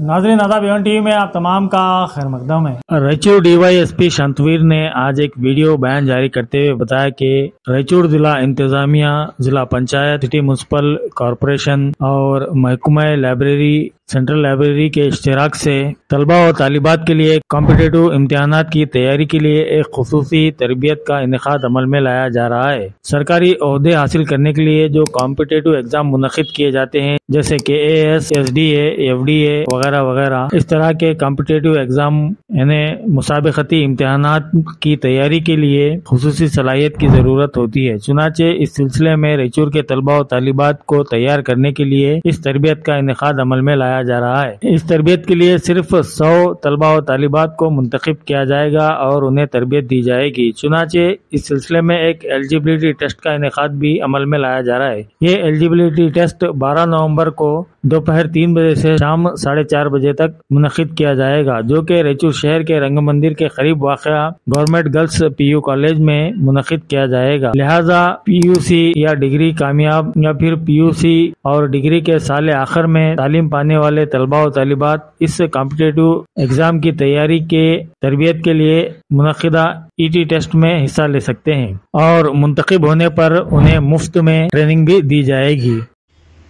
नाज़रीन आदाब, Avon TV में आप तमाम का खैर मकदम है। रायचूर डीवाईएसपी शांतवीर ने आज एक वीडियो बयान जारी करते हुए बताया कि रायचूर जिला इंतजामिया, जिला पंचायत, सिटी म्यूनसिपल कॉरपोरेशन और महकमा लाइब्रेरी, सेंट्रल लाइब्रेरी के इश्तिराक से तलबा और तालिबात के लिए कॉम्पिटिटिव इम्तिहानात की तैयारी के लिए एक खुसूसी तरबियत का इनेकाद अमल में लाया जा रहा है। सरकारी ओहदे हासिल करने के लिए जो कॉम्पिटिटिव एग्जाम मुनक्किद किए जाते हैं, जैसे कि AS, SDA, FDA वगैरह वगैरह, इस तरह के कॉम्पिटिटिव एग्जाम यानी मुसाबिकती इम्तिहानात की तैयारी के लिए खुसूसी सलाहियत की जरूरत होती है। चुनाचे इस सिलसिले में रायचूर के तलबा और तालिबात को तैयार करने के लिए इस तरबियत का इनेकाद अमल में लाया जा रहा है। इस तरबियत के लिए सिर्फ 100 तलबा और तालिबात को मुंतखब किया जाएगा और उन्हें तरबियत दी जाएगी। चुनाचे इस सिलसिले में एक एलिजिबिलिटी टेस्ट का इनेकाद भी अमल में लाया जा रहा है। ये एलिजिबिलिटी टेस्ट 12 नवंबर को दोपहर 3 बजे से शाम 4:30 बजे तक मुनक्किद किया जाएगा, जो कि रायचूर शहर के रंग मंदिर के करीब वाक़या गवर्नमेंट गर्ल्स PU कॉलेज में मुनक्किद किया जाएगा। लिहाजा PUC या डिग्री कामयाब या फिर PUC और डिग्री के साल आखिर में तालीम पाने वाले तलबा और तालिबात इस कॉम्पिटिटिव एग्जाम की तैयारी के तरबियत के लिए मुनक्किदा ET टेस्ट में हिस्सा ले सकते हैं और मुंतखब होने पर उन्हें मुफ्त में ट्रेनिंग भी दी जाएगी।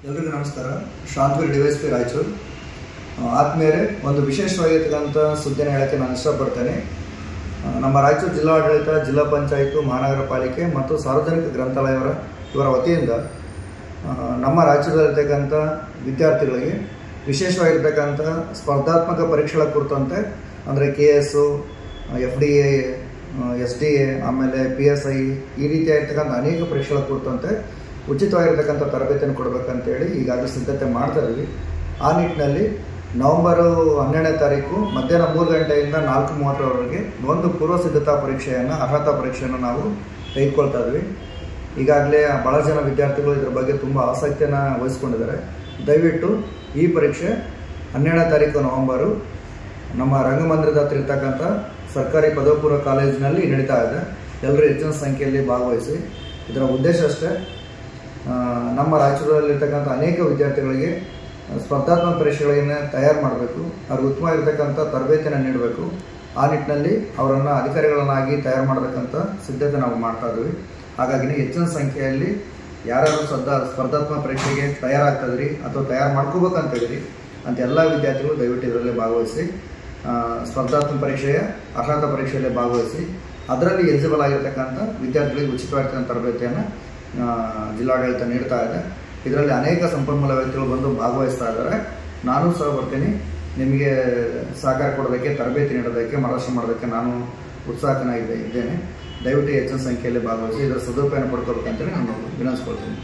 ಎಲ್ಲರಿಗೂ ನಮಸ್ಕಾರ. ಶಾಂತವೀರ್ DYSP ರಾಯಚೂರು. ಆತ್ಮೀಯರೇ, ಒಂದು ವಿಶೇಷವಾಗಿರ್ತಕ್ಕಂಥ ಸುದ್ದಿನ ಹೇಳಕ್ಕೆ ನಾನು ಇಷ್ಟಪಡ್ತೇನೆ. ನಮ್ಮ ರಾಯಚೂರು ಜಿಲ್ಲಾಡಳಿತ, ಜಿಲ್ಲಾ ಪಂಚಾಯತ್, ಮಹಾನಗರ ಪಾಲಿಕೆ ಮತ್ತು ಸಾರ್ವಜನಿಕ ಗ್ರಂಥಾಲಯ ಇವರ ವತಿಯಿಂದ ನಮ್ಮ ರಾಜ್ಯದಲ್ಲಿರ್ತಕ್ಕಂಥ ವಿದ್ಯಾರ್ಥಿಗಳಿಗೆ ವಿಶೇಷವಾಗಿರ್ತಕ್ಕಂಥ ಸ್ಪರ್ಧಾತ್ಮಕ ಪರೀಕ್ಷೆಗಳ ಕುರಿತಂತೆ ಅಂದರೆ KS, FDA, SDA, ಆಮೇಲೆ PSI ಈ ರೀತಿಯಾಗಿರ್ತಕ್ಕಂಥ ಅನೇಕ ಪರೀಕ್ಷೆಗಳ ಕುರಿತಂತೆ ಉಚಿತವಾಗಿರ್ತಕ್ಕಂಥ ತರಬೇತಿಯನ್ನು ಕೊಡಬೇಕಂತೇಳಿ ಈಗಾಗಲೇ ಸಿದ್ಧತೆ ಮಾಡ್ತಾ ಇದ್ದೀವಿ. ಆ ನಿಟ್ಟಿನಲ್ಲಿ ನವೆಂಬರ್ 12ನೇ ತಾರೀಕು ಮಧ್ಯಾಹ್ನ 3 ಗಂಟೆಯಿಂದ 4:30ರವರೆಗೆ ಒಂದು ಪೂರ್ವ ಸಿದ್ಧತಾ ಪರೀಕ್ಷೆಯನ್ನು, ಅರ್ಹತಾ ಪರೀಕ್ಷೆಯನ್ನು ನಾವು ತೆಗೆದುಕೊಳ್ತಾ ಇದ್ವಿ. ಈಗಾಗಲೇ ಭಾಳ ಜನ ವಿದ್ಯಾರ್ಥಿಗಳು ಇದರ ಬಗ್ಗೆ ತುಂಬ ಆಸಕ್ತಿಯನ್ನು ವಹಿಸ್ಕೊಂಡಿದ್ದಾರೆ. ದಯವಿಟ್ಟು ಈ ಪರೀಕ್ಷೆ 12ನೇ ತಾರೀಕು ನವೆಂಬರು ನಮ್ಮ ರಂಗಮಂದಿರದ ಹತ್ರ ಇರ್ತಕ್ಕಂಥ ಸರ್ಕಾರಿ ಪದವಿ ಪೂರ್ವ ಕಾಲೇಜಿನಲ್ಲಿ ನಡೀತಾ ಇದೆ. ಎಲ್ಲರೂ ಹೆಚ್ಚಿನ ಸಂಖ್ಯೆಯಲ್ಲಿ ಭಾಗವಹಿಸಿ. ಇದರ ಉದ್ದೇಶ ಅಷ್ಟೇ, ನಮ್ಮ ರಾಜ್ಯದಲ್ಲಿರ್ತಕ್ಕಂಥ ಅನೇಕ ವಿದ್ಯಾರ್ಥಿಗಳಿಗೆ ಸ್ಪರ್ಧಾತ್ಮಕ ಪರೀಕ್ಷೆಗಳನ್ನು ತಯಾರು ಮಾಡಬೇಕು, ಅವ್ರಿಗೆ ಉತ್ತಮವಾಗಿರ್ತಕ್ಕಂಥ ತರಬೇತಿಯನ್ನು ನೀಡಬೇಕು. ಆ ನಿಟ್ಟಿನಲ್ಲಿ ಅವರನ್ನು ಅಧಿಕಾರಿಗಳನ್ನಾಗಿ ತಯಾರು ಮಾಡತಕ್ಕಂಥ ಸಿದ್ಧತೆ ನಾವು ಮಾಡ್ತಾ ಇದ್ದೀವಿ. ಹಾಗಾಗಿ ಹೆಚ್ಚಿನ ಸಂಖ್ಯೆಯಲ್ಲಿ ಯಾರ್ಯಾರು ಸ್ಪರ್ಧಾತ್ಮಕ ಪರೀಕ್ಷೆಗೆ ತಯಾರಾಗ್ತಾಯಿದ್ರಿ ಅಥವಾ ತಯಾರು ಮಾಡ್ಕೋಬೇಕಂತಿದ್ರಿ ಅಂತ ಎಲ್ಲ ವಿದ್ಯಾರ್ಥಿಗಳು ದಯವಿಟ್ಟು ಇದರಲ್ಲಿ ಭಾಗವಹಿಸಿ, ಸ್ಪರ್ಧಾತ್ಮಕ ಪರೀಕ್ಷೆಯ ಅರ್ಹತಾ ಪರೀಕ್ಷೆಯಲ್ಲಿ ಭಾಗವಹಿಸಿ. ಅದರಲ್ಲಿ ಎಲಿಜಿಬಲ್ ಆಗಿರ್ತಕ್ಕಂಥ ವಿದ್ಯಾರ್ಥಿಗಳಿಗೆ ಉಚಿತವಾಗಿರ್ತಕ್ಕಂಥ ತರಬೇತಿಯನ್ನು ಜಿಲ್ಲಾಡಳಿತ ನೀಡ್ತಾ ಇದೆ. ಇದರಲ್ಲಿ ಅನೇಕ ಸಂಪನ್ಮೂಲ ವ್ಯಕ್ತಿಗಳು ಬಂದು ಭಾಗವಹಿಸ್ತಾ ಇದ್ದಾರೆ. ನಾನು ಸಹ ಬರ್ತೀನಿ, ನಿಮಗೆ ಸಹಕಾರ ಕೊಡೋದಕ್ಕೆ, ತರಬೇತಿ ನೀಡೋದಕ್ಕೆ, ಮಾರ್ಗದರ್ಶನ ಮಾಡೋದಕ್ಕೆ ನಾನು ಉತ್ಸಾಹನಾಗಿದ್ದೇನೆ. ದಯವಿಟ್ಟು ಹೆಚ್ಚಿನ ಸಂಖ್ಯೆಯಲ್ಲಿ ಭಾಗವಹಿಸಿ ಇದರ ಸದುಪಯೋಗ ಪಡ್ಕೋಬೇಕಂತೇಳಿ ನಾನು ವಿನಂತಿಸ್ಕೊಳ್ತೀನಿ.